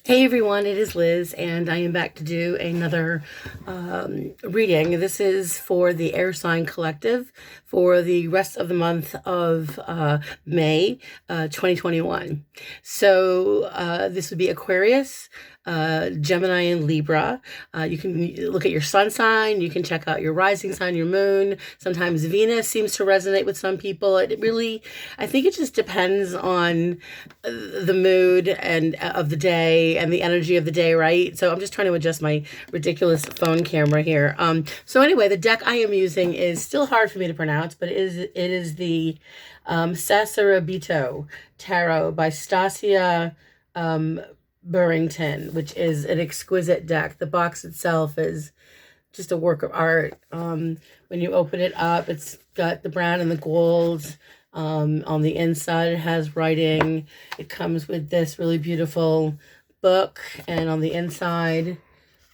Hey everyone, it is Liz, and I am back to do another reading. This is for the Air Sign Collective for the rest of the month of May 2021. So this would be Aquarius, Gemini, and Libra. You can look at your sun sign, you can check out your rising sign, your moon. Sometimes Venus seems to resonate with some people. I think it just depends on the mood and of the day and the energy of the day, right? So I'm just trying to adjust my ridiculous phone camera here. So anyway, the deck I am using is still hard for me to pronounce, but it is the Sasarabito Tarot by Stasia Burrington, which is an exquisite deck. The box itself is just a work of art. When you open it up, it's got the brown and the gold. On the inside, it has writing. It comes with this really beautiful book, and on the inside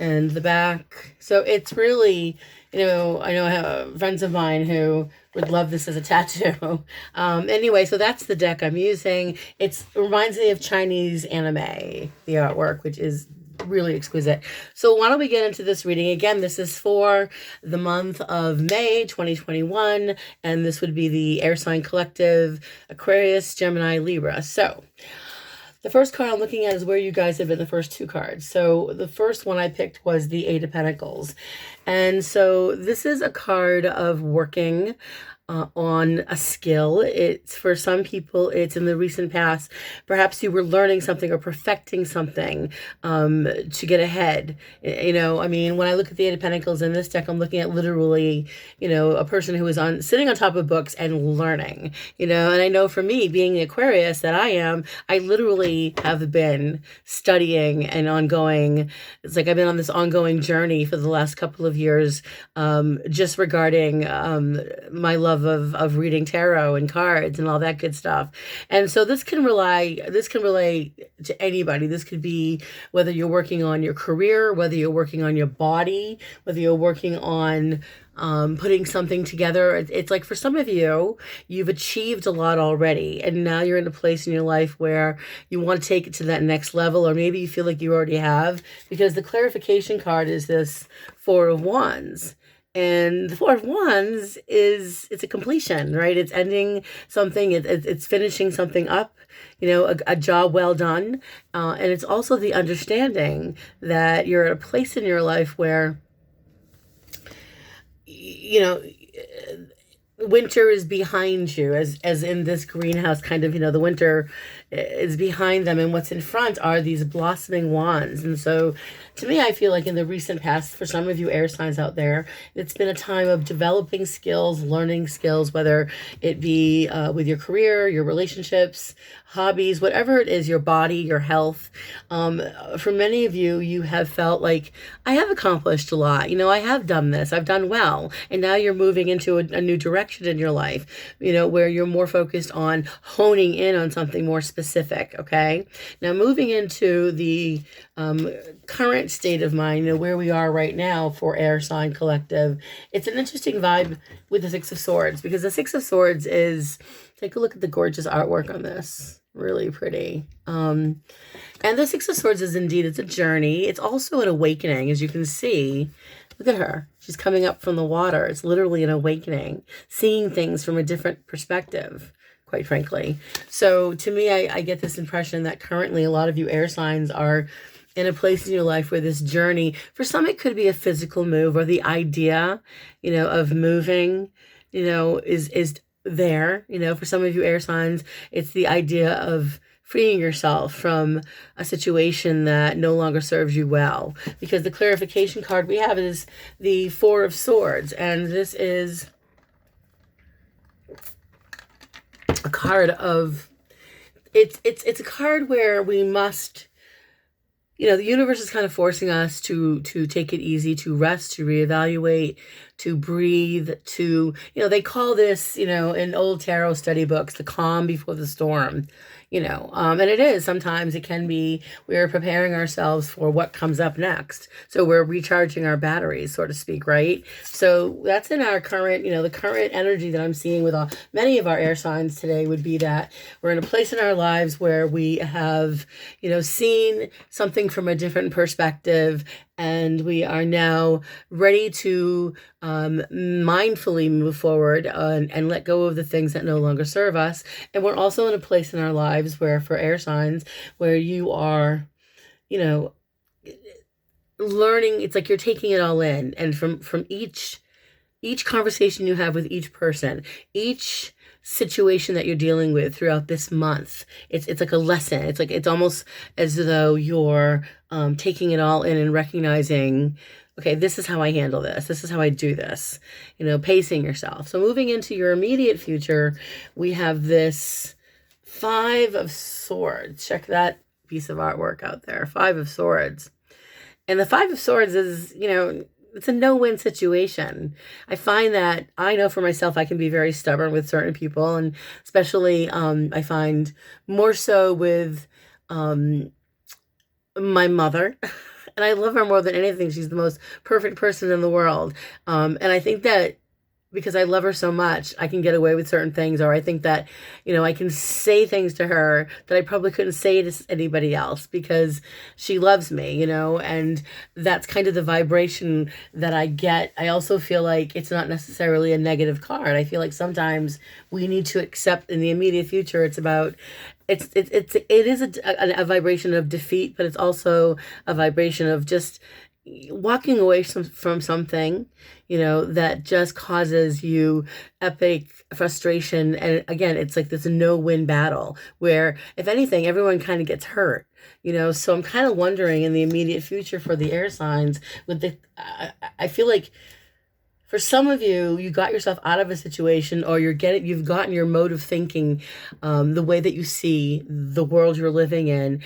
and the back. So it's really, I know I have friends of mine who would love this as a tattoo. Anyway, so that's the deck I'm using. It reminds me of Chinese anime, the artwork, which is really exquisite. So why don't we get into this reading? Again, this is for the month of May 2021, and this would be the Air Sign Collective, Aquarius, Gemini, Libra. So the first card I'm looking at is where you guys have been the first two cards. So the first one I picked was the Eight of Pentacles. And so this is a card of working on a skill. It's for some people, it's in the recent past. Perhaps you were learning something or perfecting something to get ahead. I mean, when I look at the Eight of Pentacles in this deck, I'm looking at literally, a person who is sitting on top of books and learning, and I know for me, being the Aquarius that I am, I literally have been studying and ongoing. It's like I've been on this ongoing journey for the last couple of years, just regarding my love of reading tarot and cards and all that good stuff. And so this can relate to anybody. This could be whether you're working on your career, whether you're working on your body, whether you're working on putting something together. It's like for some of you, you've achieved a lot already, and now you're in a place in your life where you want to take it to that next level, or maybe you feel like you already have, because the clarification card is this Four of Wands. And the Four of Wands it's a completion, right? It's ending something. It's finishing something up, a job well done. And it's also the understanding that you're at a place in your life where, winter is behind you, as in this greenhouse kind of, the winter is behind them, and what's in front are these blossoming wands. And so to me, I feel like in the recent past, for some of you air signs out there, it's been a time of developing skills, learning skills, whether it be with your career, your relationships, hobbies, whatever it is, your body, your health. For many of you, you have felt like, I have accomplished a lot. I have done this, I've done well. And now you're moving into a new direction in your life, where you're more focused on honing in on something more specific. Okay. Now moving into the current state of mind, where we are right now for Air Sign Collective, it's an interesting vibe with the Six of Swords, because the Six of Swords is, take a look at the gorgeous artwork on this. Really pretty. And the Six of Swords is indeed, it's a journey. It's also an awakening, as you can see. Look at her. She's coming up from the water. It's literally an awakening, seeing things from a different perspective, quite frankly. So to me, I get this impression that currently a lot of you air signs are in a place in your life where this journey, for some, it could be a physical move, or the idea, of moving, is there. For some of you air signs, it's the idea of freeing yourself from a situation that no longer serves you well, because the clarification card we have is the Four of Swords, and this is a card of, it's a card where we must, the universe is kind of forcing us to take it easy, to rest, to reevaluate, to breathe, to, they call this, in old tarot study books, the calm before the storm. and it is, sometimes it can be, we're preparing ourselves for what comes up next. So we're recharging our batteries, so to speak, right? So that's in our current, the current energy that I'm seeing with many of our air signs today would be that we're in a place in our lives where we have, seen something from a different perspective, and we are now ready to mindfully move forward and let go of the things that no longer serve us. And we're also in a place in our lives where, for air signs, where you are, learning. It's like you're taking it all in, and from each conversation you have with each person, each situation that you're dealing with throughout this month, it's like a lesson. It's almost as though you're taking it all in and recognizing, okay, this is how I handle this. This is how I do this, pacing yourself. So moving into your immediate future, we have this Five of Swords. Check that piece of artwork out there. Five of Swords. And the Five of Swords is, it's a no-win situation. I find that, I know for myself, I can be very stubborn with certain people, and especially I find more so with my mother. And I love her more than anything. She's the most perfect person in the world. And I think that because I love her so much, I can get away with certain things, or I think that, I can say things to her that I probably couldn't say to anybody else because she loves me, and that's kind of the vibration that I get. I also feel like it's not necessarily a negative card. I feel like sometimes we need to accept in the immediate future, it is a vibration of defeat, but it's also a vibration of just walking away from something, that just causes you epic frustration. And again, it's like this no-win battle where, if anything, everyone kind of gets hurt, so I'm kind of wondering in the immediate future for the air signs I feel like for some of you, you got yourself out of a situation, or you've gotten your mode of thinking, the way that you see the world you're living in.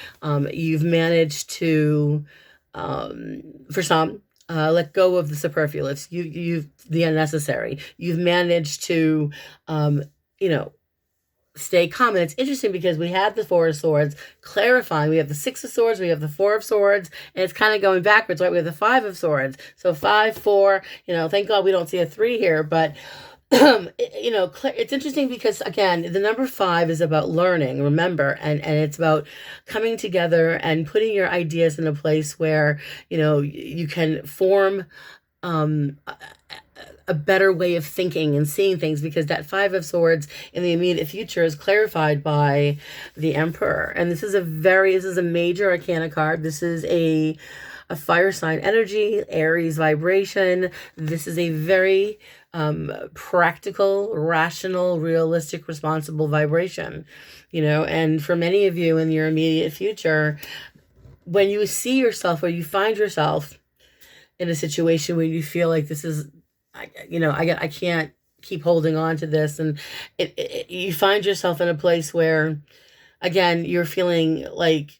You've managed to, for some, let go of the superfluous, the unnecessary. You've managed to, stay calm. And it's interesting because we had the Four of Swords clarifying. We have the Six of Swords, we have the Four of Swords, and it's kind of going backwards, right? We have the Five of Swords. So 5, 4, thank God we don't see a 3 here, but it's interesting because, again, the number 5 is about learning, remember, and it's about coming together and putting your ideas in a place where, you can form a better way of thinking and seeing things, because that Five of Swords in the immediate future is clarified by the Emperor. And this is a major arcana card. This is a fire sign energy, Aries vibration. This is a very practical, rational, realistic, responsible vibration, and for many of you in your immediate future, when you see yourself or you find yourself in a situation where you feel like this is, I can't keep holding on to this, and you find yourself in a place where, again, you're feeling like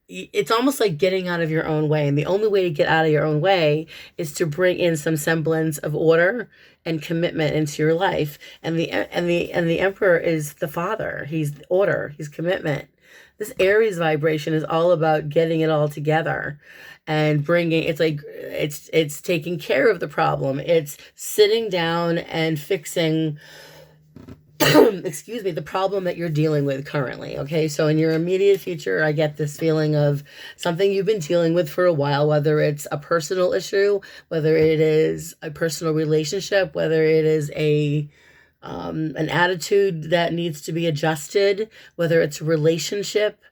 it's almost like getting out of your own way. And the only way to get out of your own way is to bring in some semblance of order and commitment into your life. And the Emperor is the father. He's order. He's commitment. This Aries vibration is all about getting it all together and it's taking care of the problem. It's sitting down and fixing the problem that you're dealing with currently. Okay, so in your immediate future, I get this feeling of something you've been dealing with for a while, whether it's a personal issue, whether it is a personal relationship, whether it is an attitude that needs to be adjusted, whether it's a relationship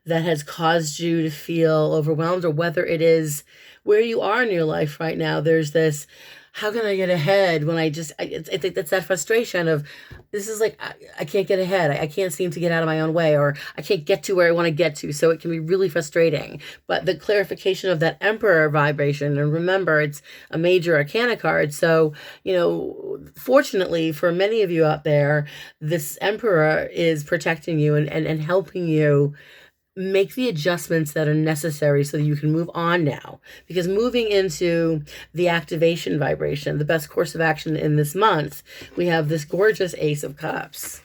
that has caused you to feel overwhelmed, or whether it is where you are in your life right now. There's this, how can I get ahead when it's that frustration of, this is like, I can't get ahead. I can't seem to get out of my own way, or I can't get to where I want to get to. So it can be really frustrating. But the clarification of that Emperor vibration, and remember, it's a major arcana card. So, fortunately for many of you out there, this Emperor is protecting you and helping you make the adjustments that are necessary so that you can move on now. Because moving into the activation vibration, the best course of action in this month, we have this gorgeous Ace of Cups.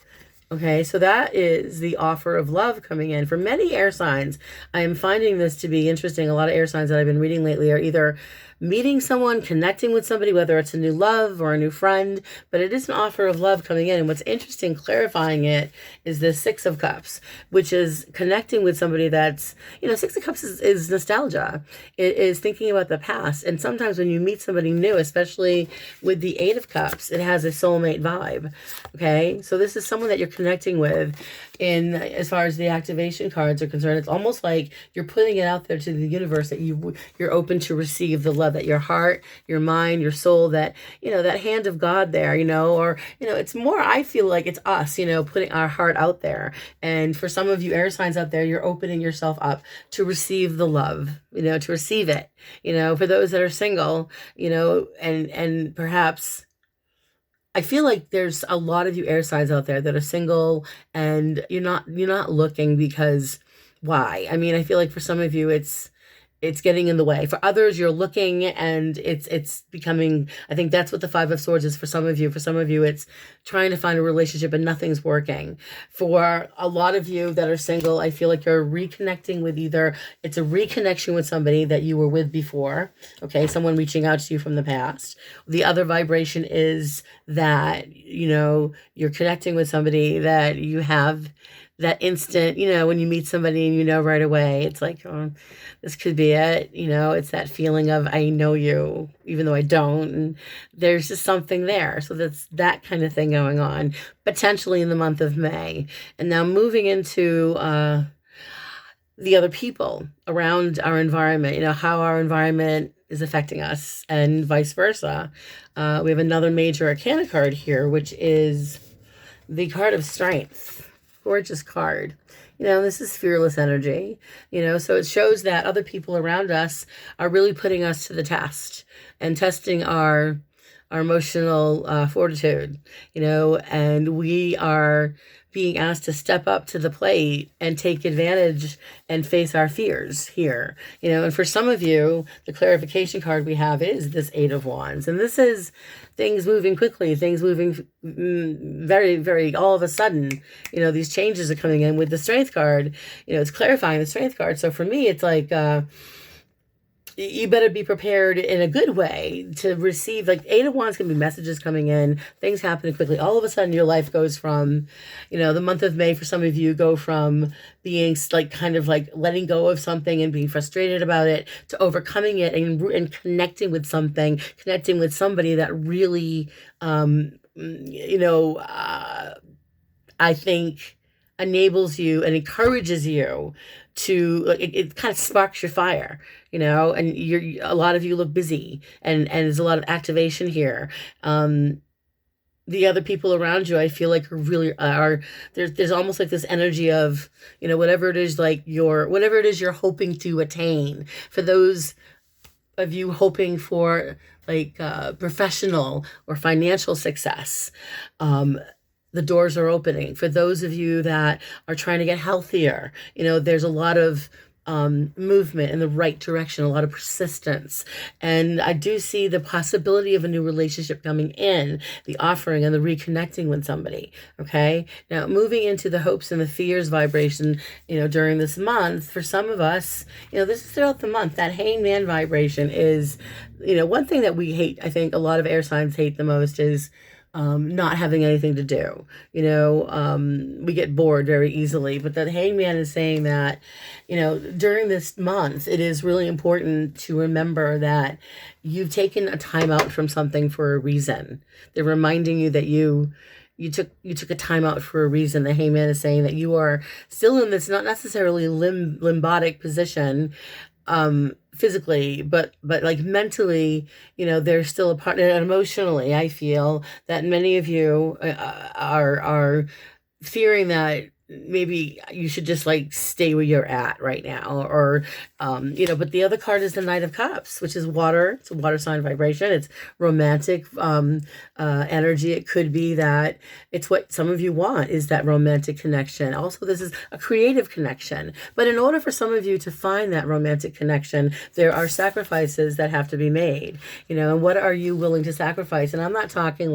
Okay, so that is the offer of love coming in. For many air signs, I am finding this to be interesting. A lot of air signs that I've been reading lately are either meeting someone, connecting with somebody, whether it's a new love or a new friend, but it is an offer of love coming in. And what's interesting, clarifying it, is the Six of Cups, which is connecting with somebody that's, Six of Cups is nostalgia. It is thinking about the past. And sometimes when you meet somebody new, especially with the Eight of Cups, it has a soulmate vibe. Okay, so this is someone that you're connecting with. In as far as the activation cards are concerned, it's almost like you're putting it out there to the universe that you're open to receive the love, that your heart, your mind, your soul, that that hand of God there, or it's more, I feel like it's us, putting our heart out there. And for some of you air signs out there, you're opening yourself up to receive the love, to receive it. For those that are single, and perhaps I feel like there's a lot of you air signs out there that are single, and you're not looking because why? I mean, I feel like for some of you it's getting in the way. For others, you're looking and it's becoming, I think that's what the Five of Swords is for some of you. For some of you, it's trying to find a relationship and nothing's working. For a lot of you that are single, I feel like you're reconnecting with either, it's a reconnection with somebody that you were with before, okay, someone reaching out to you from the past. The other vibration is that, you're connecting with somebody that you have that instant, when you meet somebody and right away, it's like, oh, this could be it. It's that feeling of, I know you, even though I don't. And there's just something there. So that's that kind of thing going on, potentially in the month of May. And now moving into the other people around our environment, how our environment is affecting us and vice versa. We have another major arcana card here, which is the card of strength. Gorgeous card. This is fearless energy, so it shows that other people around us are really putting us to the test and testing our emotional fortitude, and we are being asked to step up to the plate and take advantage and face our fears here, and for some of you, the clarification card we have is this Eight of Wands, and this is things moving quickly, things moving very, very, all of a sudden, these changes are coming in with the Strength card, it's clarifying the Strength card. So for me, it's like, you better be prepared in a good way to receive, like Eight of Wands can be messages coming in, things happening quickly. All of a sudden your life goes from, the month of May for some of you go from being like kind of like letting go of something and being frustrated about it to overcoming it and connecting with something, connecting with somebody that really, I think enables you and encourages you to, it kind of sparks your fire, and a lot of you look busy and there's a lot of activation here. The other people around you, I feel like there's almost like this energy of, whatever it is, whatever it is you're hoping to attain. For those of you hoping for professional or financial success, the doors are opening. For those of you that are trying to get healthier, there's a lot of movement in the right direction, a lot of persistence. And I do see the possibility of a new relationship coming in, the offering and the reconnecting with somebody. Okay. Now moving into the hopes and the fears vibration, during this month, for some of us, this is throughout the month, that hangman vibration is, one thing that we hate, I think a lot of air signs hate the most is not having anything to do. We get bored very easily, but the hangman is saying that, during this month, it is really important to remember that you've taken a time out from something for a reason. They're reminding you that you took a time out for a reason. The hangman is saying that you are still in this not necessarily limbotic position, physically, but like mentally, there's still a part, and emotionally, I feel that many of you are fearing that maybe you should just stay where you're at right now, or but the other card is the Knight of Cups, which is water. It's a water sign vibration. It's romantic energy. It could be that it's what some of you want, is that romantic connection. Also, this is a creative connection, but in order for some of you to find that romantic connection, there are sacrifices that have to be made, and what are you willing to sacrifice? And I'm not talking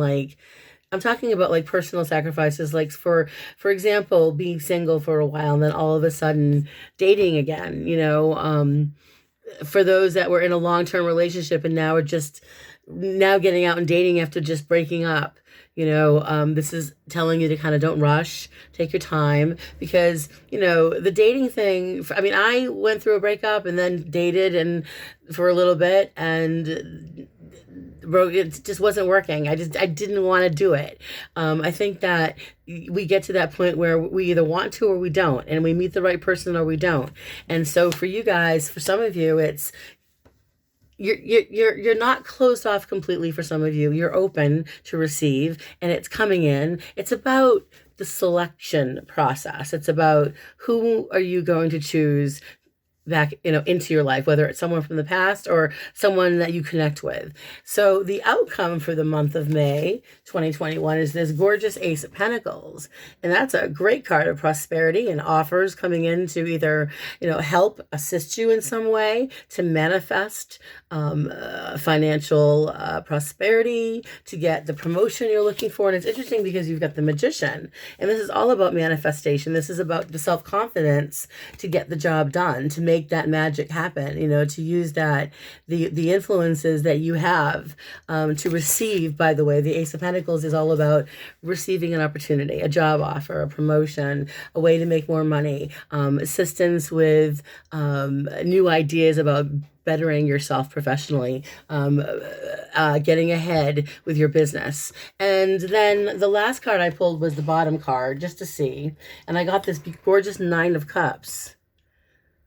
I'm talking about like personal sacrifices, like for example, being single for a while and then all of a sudden dating again, for those that were in a long-term relationship and now are just now getting out and dating after just breaking up. This is telling you to kind of don't rush, take your time, because, the dating thing, I mean, I went through a breakup and then dated and for a little bit, and it just wasn't working. I didn't want to do it. I think that we get to that point where we either want to or we don't, and we meet the right person or we don't. And so for you guys, for some of you, it's you're not closed off completely. For some of you, you're open to receive, and it's coming in. It's about the selection process. It's about who are you going to choose back, into your life, whether it's someone from the past or someone that you connect with. So the outcome for the month of May 2021 is this gorgeous Ace of Pentacles. And that's a great card of prosperity and offers coming in to either, help assist you in some way to manifest financial prosperity, to get the promotion you're looking for. And it's interesting because you've got the Magician. And this is all about manifestation. This is about the self-confidence to get the job done, to make that magic happen, to use that, the influences that you have to receive. By the way, the Ace of Pentacles is all about receiving an opportunity, a job offer, a promotion, a way to make more money, assistance with new ideas about bettering yourself professionally, getting ahead with your business. And then the last card I pulled was the bottom card, just to see. And I got this gorgeous Nine of Cups.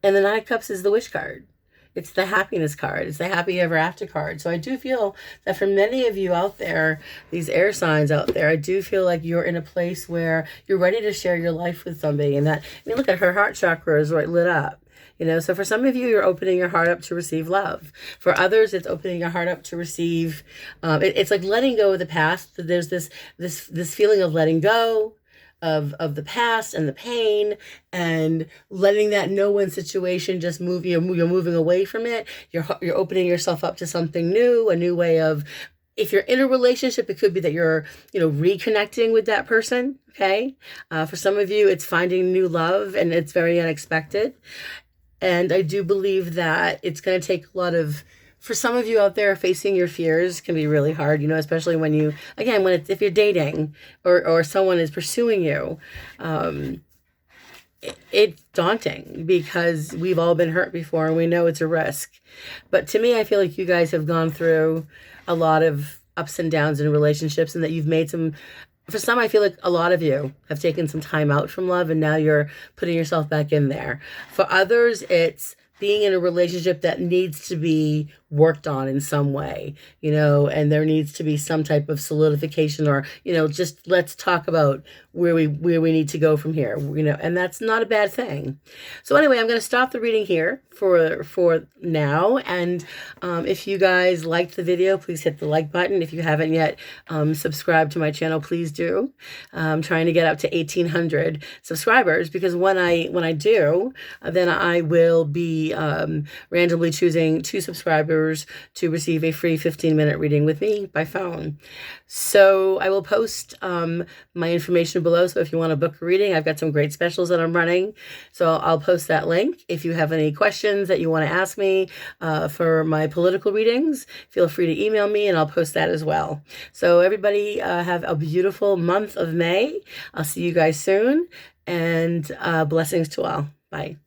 And the Nine of Cups is the wish card. It's the happiness card. It's the happy ever after card. So I do feel that for many of you out there, these air signs out there, I do feel like you're in a place where you're ready to share your life with somebody. And look at her heart chakra is right lit up. So for some of you, you're opening your heart up to receive love. For others, it's opening your heart up to receive. It's like letting go of the past. There's this feeling of letting go of the past and the pain, and letting that no-win situation just move you. You're moving away from it. You're opening yourself up to something new, a new way of. If you're in a relationship, it could be that you're, reconnecting with that person. Okay. For some of you, it's finding new love, and it's very unexpected. And I do believe that it's going to take a lot of, for some of you out there, facing your fears can be really hard, especially when if you're dating or someone is pursuing you. It's daunting because we've all been hurt before and we know it's a risk. But to me, I feel like you guys have gone through a lot of ups and downs in relationships, and that you've made some. For some, I feel like a lot of you have taken some time out from love, and now you're putting yourself back in there. For others, it's being in a relationship that needs to be worked on in some way, and there needs to be some type of solidification, or, just let's talk about where we need to go from here, and that's not a bad thing. So anyway, I'm going to stop the reading here for now. And if you guys liked the video, please hit the like button. If you haven't yet subscribed to my channel, please do. I'm trying to get up to 1,800 subscribers, because when I do, then I will be randomly choosing 2 subscribers to receive a free 15-minute reading with me by phone. So I will post my information below. So if you want to book a reading, I've got some great specials that I'm running. So I'll post that link. If you have any questions that you want to ask me for my political readings, feel free to email me, and I'll post that as well. So everybody have a beautiful month of May. I'll see you guys soon, and blessings to all. Bye.